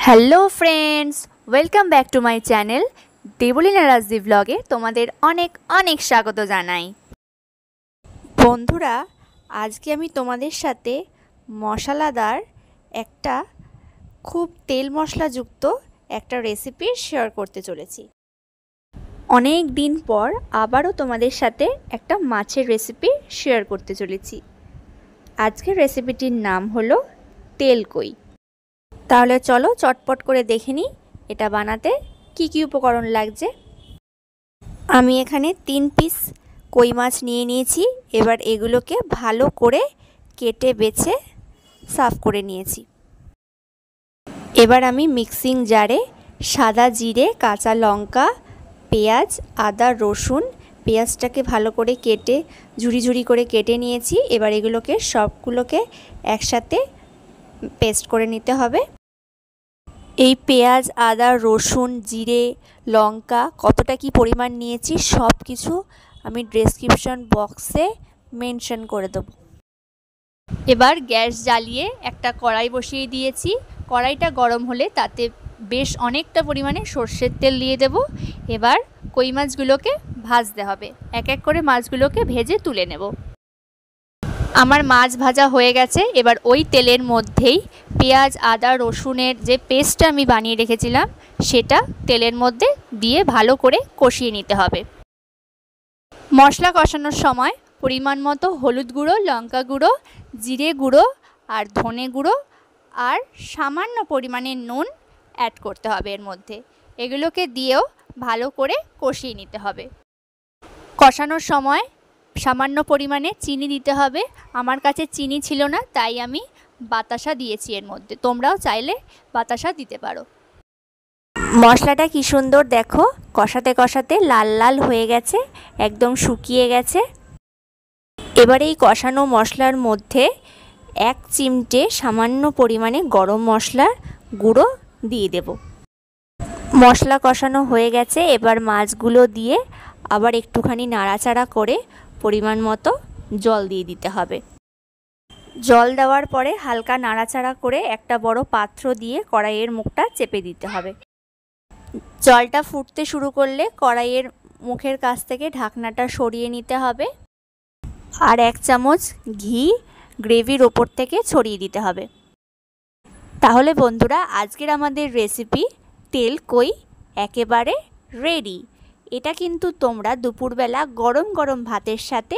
Hello friends, welcome back to my channel Debleena Rajdi ব্লগে তোমাদের অনেক অনেক স্বাগত জানাই। বন্ধুরা, আজকে আমি তোমাদের সাথে মশলাদার একটা খুব তেল মশলাযুক্ত একটা রেসিপি শেয়ার করতে চলেছি। অনেক দিন পর আবারও তোমাদের সাথে একটা মাছের রেসিপি শেয়ার করতে চলেছি। আজকের রেসিপিটির নাম হলো তেলকই। তাহলে চলো চটপট করে দেখে নিই এটা বানাতে কি কি উপকরণ লাগছে। আমি এখানে 3 পিস কই মাছ নিয়ে নিয়েছি। এবার এগুলোকে ভালো করে কেটে বেছে সাফ করে নিয়েছি। এবার আমি মিক্সিং জারে সাদা জিরে, কাঁচা লঙ্কা, পেঁয়াজ, আদা, রসুন, পেঁয়াজটাকে ভালো করে কেটে ঝুরি ঝুরি করে কেটে নিয়েছি। এবার এগুলোকে সবগুলোকে একসাথে পেস্ট করে নিতে হবে। এই পেঁয়াজ, আদা, রসুন, জিরে, লঙ্কা কতটা কি পরিমাণ নিয়েছি সব কিছু আমি ডেসক্রিপশন বক্সে মেনশন করে দেবো। এবার গ্যাস জ্বালিয়ে একটা কড়াই বসিয়ে দিয়েছি। কড়াইটা গরম হলে তাতে বেশ অনেকটা পরিমাণে সর্ষের তেল দিয়ে দেব। এবার কই মাছগুলোকে ভাজতে হবে। এক এক করে মাছগুলোকে ভেজে তুলে নেব। আমার মাছ ভাজা হয়ে গেছে। এবার ওই তেলের মধ্যেই পেঁয়াজ, আদা, রসুনের যে পেস্টটা আমি বানিয়ে রেখেছিলাম সেটা তেলের মধ্যে দিয়ে ভালো করে কষিয়ে নিতে হবে। মশলা কষানোর সময় পরিমাণ মতো হলুদ গুঁড়ো, লঙ্কা গুঁড়ো, জিরে গুঁড়ো আর ধনে গুঁড়ো আর সামান্য পরিমাণে নুন অ্যাড করতে হবে এর মধ্যে। এগুলোকে দিয়েও ভালো করে কষিয়ে নিতে হবে। কষানোর সময় সামান্য পরিমাণে চিনি দিতে হবে। আমার কাছে চিনি ছিল না, তাই আমি বাতাসা দিয়েছি এর মধ্যে। তোমরাও চাইলে বাতাসা দিতে পারো। মশলাটা কি সুন্দর দেখো, কষাতে কষাতে লাল লাল হয়ে গেছে, একদম শুকিয়ে গেছে। এবার এই কষানো মশলার মধ্যে 1 চিমটে সামান্য পরিমাণে গরম মশলার গুঁড়ো দিয়ে দেব। মশলা কষানো হয়ে গেছে। এবার মাছগুলো দিয়ে আবার একটুখানি নাড়াচাড়া করে পরিমাণ মতো জল দিয়ে দিতে হবে। জল দেওয়ার পরে হালকা নাড়াচাড়া করে একটা বড় পাত্র দিয়ে কড়াইয়ের মুখটা চেপে দিতে হবে। জলটা ফুটতে শুরু করলে কড়াইয়ের মুখের কাছ থেকে ঢাকনাটা সরিয়ে নিতে হবে আর 1 চামচ ঘি গ্রেভির ওপর থেকে ছড়িয়ে দিতে হবে। তাহলে বন্ধুরা, আজকের আমাদের রেসিপি তেলকই একেবারে রেডি। এটা কিন্তু তোমরা দুপুরবেলা গরম গরম ভাতের সাথে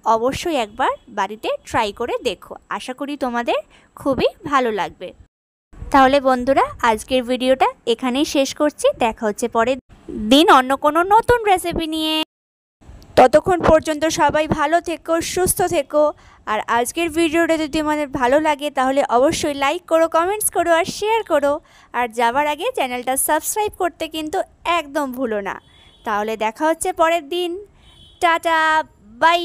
অবশ্যই একবার বাড়িতে ট্রাই করে দেখো। আশা করি তোমাদের খুবই ভালো লাগবে। তাহলে বন্ধুরা, আজকের ভিডিওটা এখানেই শেষ করছি। দেখা হচ্ছে পরের দিন অন্য কোনো নতুন রেসিপি নিয়ে। ততক্ষণ পর্যন্ত সবাই ভালো থেকো, সুস্থ থেকো। আর আজকের ভিডিওটা যদি তোমাদের ভালো লাগে তাহলে অবশ্যই লাইক করো, কমেন্টস করো আর শেয়ার করো। আর যাওয়ার আগে চ্যানেলটা সাবস্ক্রাইব করতে কিন্তু একদম ভুলো না। তাহলে দেখা হচ্ছে পরের দিন। Tata, by.